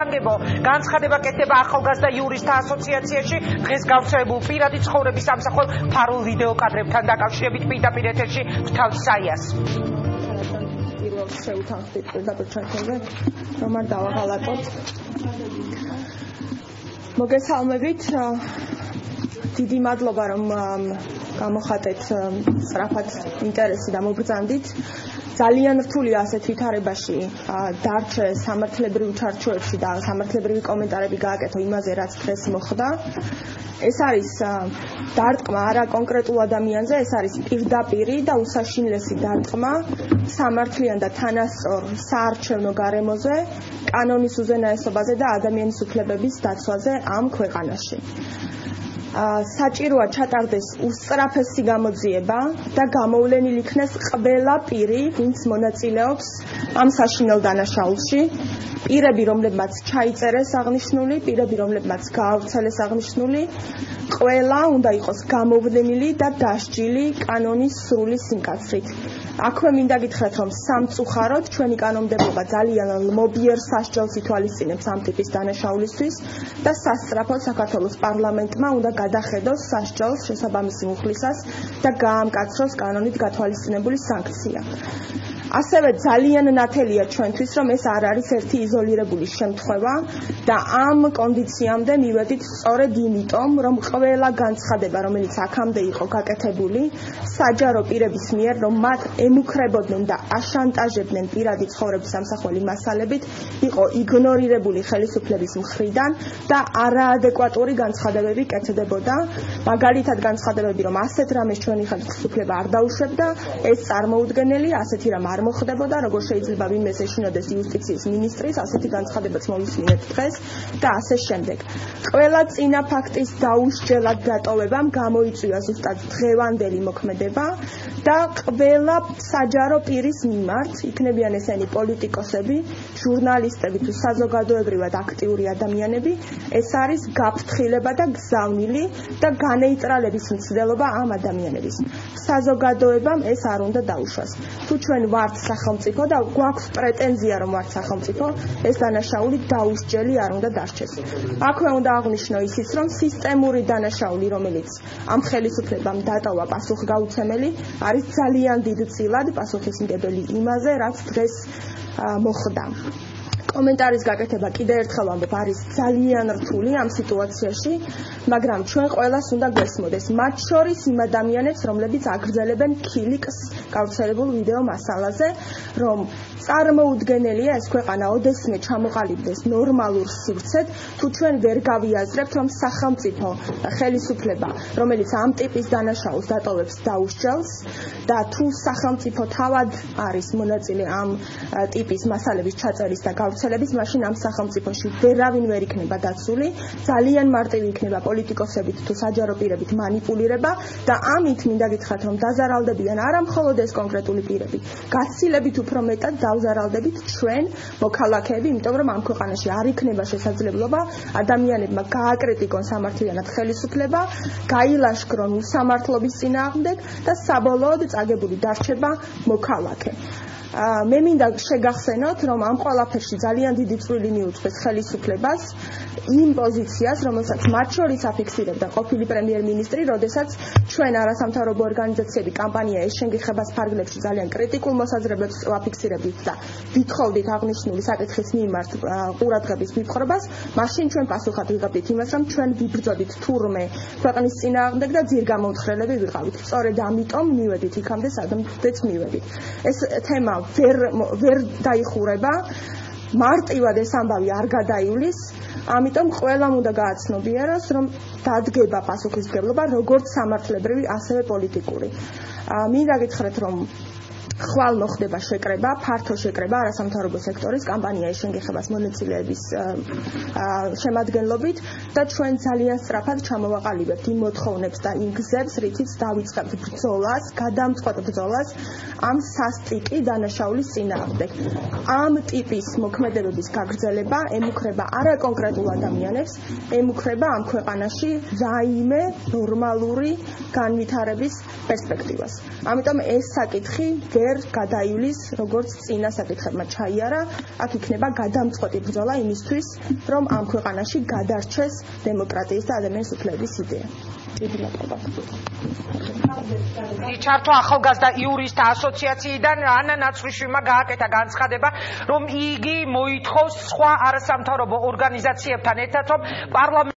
განცხადება კეთდება ახალგაზრდა იურისტთა ასოციაციაში დღეს გავრცელებულ პირადი ცხოვრების სამსახურ ფარულ ვიდეო კადრებთან დაკავშირებით პირდაპირ ეთერში ვთავთ საიას. პირველ შევთანხმდით პირდაპირ ჩართულზე რომ არ დავაღალატოთ. მოგესალმებით. დიდი მადლობა რომ გამოხატეთ სწრაფად ინტერესი და მობრძანდით. ძალიან რთულია ასეთ ვითარებაში დარჩე სამართლებრივ ჩარჩოებში და სამართლებრივი კომენტარები გააკეთო იმაზე, რაც დღეს მოხდა. ეს არის დარტყმა არა კონკრეტულ ადამიანზე, ეს არის პირდაპირი და უსაშინლესი დარტყმა სამართლიან და თანასწორ საარჩევნო გარემოზე, კანონის უზენაესობაზე და ადამიანის უფლებების დაცვაზე ამ ქვეყანაში. საჭიროა ჩატარდეს უსწრაფესი გამოძიება და გამოვლენილ იქნეს ყველა პირი, ვინც მონაწილეობს ამ საშინელ დანაშაულში. პირები, რომლებმაც ჩაიწერეს აღნიშნული, პირები, რომლებმაც გაავრცელეს აღნიშნული, ყველა უნდა იყოს გამოვლენილი და დასჯილი კანონის სრული სიმკაცრით. აქვე მინდა გითხრათ, რომ სამწუხაროდ ჩვენი კანონმდებლობა ძალიან ლმობიერ სასჯელს ითვალისწინებს ამ ტიპის დანაშაულისთვის და სასწრაფოდ საქართველოს პარლამენტმა უნდა გადახედოს სასჯელს შესაბამისი მუხლისას და გაამკაცროს კანონით გათვალისწინებული სანქცია. ასევე ძალიან ნათელია ჩვენთვის, რომ ეს არ არის ერთი იზოლირებული შემთხვევა და ამ კონდიციამდე მივედით სწორედ იმიტომ, რომ ყველა განცხადება, რომელიც აქამდე იყო გაკეთებული საჯარო პირების მიერ, რომ მათ ემუქრებოდნენ და აშანტაჟებდნენ პირადი ცხოვრების სამსახველი მასალებით, იყო იგნორირებული ხელისუფლების მხრიდან და არაადეკვატური განცხადებები კეთდებოდა. მაგალითად განცხადებები, რომ ასეთ რამეს ჩვენი ხელისუფლება არ დაუშვებდა, ეს წარმოუდგენელი, ასეთი რამ არ მოხდებოდა, როგორ შეიძლება ვინმეს ეშინოდეს იუსტიციის მინისტრის, ასეთი განცხადებაც მოვისმინეთ დღეს და ასე შემდეგ. ყველა წინა ფაქტის დაუსჯელად დატოვებამ გამოიწვია ზუსტად დღევანდელი მოქმედება და ყველა საჯარო პირის მიმართ, იქნებიან ესენი პოლიტიკოსები, ჟურნალისტები თუ საზოგადოებრივად აქტიური ადამიანები, ეს არის გაფრთხილება და გზავნილი და განეიტრალების მცდელობა ამ ადამიანების. საზოგადოებამ ეს არ უნდა დაუშვას. თუ ჩვენ ვართ სახელმწიფო და გვაქვს პრეტენზია რომ ვართ სახელმწიფო, ეს დანაშაული დაუსჯელი არ უნდა დარჩეს. აქვე უნდა აღვნიშნო ისიც, რომ სისტემური დანაშაული, რომელიც ამ ხელისუფლებამ დატოვა პასუხგაუცემელი, არის ძალიან დიდწილად პასუხისმგებელი იმაზე, რაც დღეს მოხდა. კომენტარის გაკეთება კიდევ ერთხელ ვამბობ, არის ძალიან რთული ამ სიტუაციაში, მაგრამ ჩვენ ყველას უნდა გვესმოდეს, მათ შორის იმ ადამიანებს, რომლებიც აგრძელებენ ქილიკს გავრცელებულ ვიდეო მასალაზე, რომ წარმოუდგენელია ეს ქვეყანა ოდესმე ჩამოყალიბდეს ნორმალურ სივრცედ, თუ ჩვენ ვერ გავიაზრებთ, რომ სახელმწიფო ხელისუფლება, რომელიც ამ ტიპის დანაშაულს დატოვებს დაუსჯელს და თუ სახელმწიფო თავად არის მონაწილე ამ ტიპის მასალების ჩაწერის და გავრცელების, მაშინ ამ სახელმწიფოში ვერავინ ვერ იქნება დაცული, ძალიან მარტივი იქნება პოლიტიკოსებით თუ საჯარო პირებით მანიპულირება და ამით მინდა გითხრათ, რომ დაზარალდებიან არა მხოლოდ ეს კონკრეტული პირები, გაცილებით უფრო მეტად დავზარალდებით ჩვენ მოქალაქეები, იმიტომ რომ ამ ქვეყანაში არ იქნება შესაძლებლობა ადამიანებმა გააკრიტიკონ სამართლიანად ხელისუფლება, გაილაშქრონ უსამართლობის წინააღმდეგ და საბოლოოდ წაგებული დარჩება მოქალაქე. მე მინდა შეგახსენოთ, რომ ამ ყველაფერში ძალიან დიდი წვლილი მიუძღვის ხელისუფლებას იმ პოზიციას, რომელსაც მათ შორის აფიქსირებდა ყოფილი პრემიერ-მინისტრი, როდესაც ჩვენ არასამთავრობო ორგანიზაციები კამპანია ეს შენგიხებას ფარგლებში ძალიან კრიტიკულ მოსაზრებებს ვაფიქსირებდით და ვითხოვდით აღნიშნული საკითხის მიმართ ყურადღების მიპყრობას, მაშინ ჩვენ პასუხად ვიღებდით იმას, რომ ჩვენ ვიბრძოდით თურმე ქვეყნის წინააღმდეგ და ძირგამომთხრელები ვიყავით. სწორედ ამიტომ მივედით იქამდე, სადაც მივედით. ეს თემა ვერ დაიხურება, მარტივად ეს ამბავი არ გადაივლის, ამიტომ ყველამ უნდა გააცნობიეროს, რომ დადგება პასუხისმგებლობა როგორც სამართლებრივი, ასევე პოლიტიკური. მინდა გითხრათ, რომ ხვალ მოხდება შეკრება, ფართო შეკრება არასამთავრობო სექტორის კამპანია შენგეხებას მონაწილეების შემადგენლობით და ჩვენ ძალიან სწრაფად ჩამოვაყალიბებთ იმ მოთხოვნებს და იმ გზებს, რითიც დავიწყებთ ბრძოლას, გადამწყვეტ ბრძოლას ამ სასტიკი დანაშაულის წინააღმდეგ. ამ ტიპის მოქმედებების გაგრძელება ემუქრება არა კონკრეტულ ადამიანებს, ემუქრება ამ ქვეყანაში რაიმე ნორმალური განვითარების პერსპექტივას. ამიტომ ეს საკითხი ვერ ვერ გადაივლის, როგორც წინა საკითხებმა ჩაიარა, აქ იქნება გადამწყვეტი ბრძოლა იმისთვის, რომ ამ ქვეყანაში გადარჩეს დემოკრატიის და ადამიანის უფლებების იდეა. ჩართო ახალგაზრდა იურისტთა ასოციაციიდან ანა ნაცვლიშვილმა გააკეთა განცხადება, რომ იგი მოითხოვს სხვა არასამთავრობო ორგანიზაციებთან ერთად, რომ პარლამენტ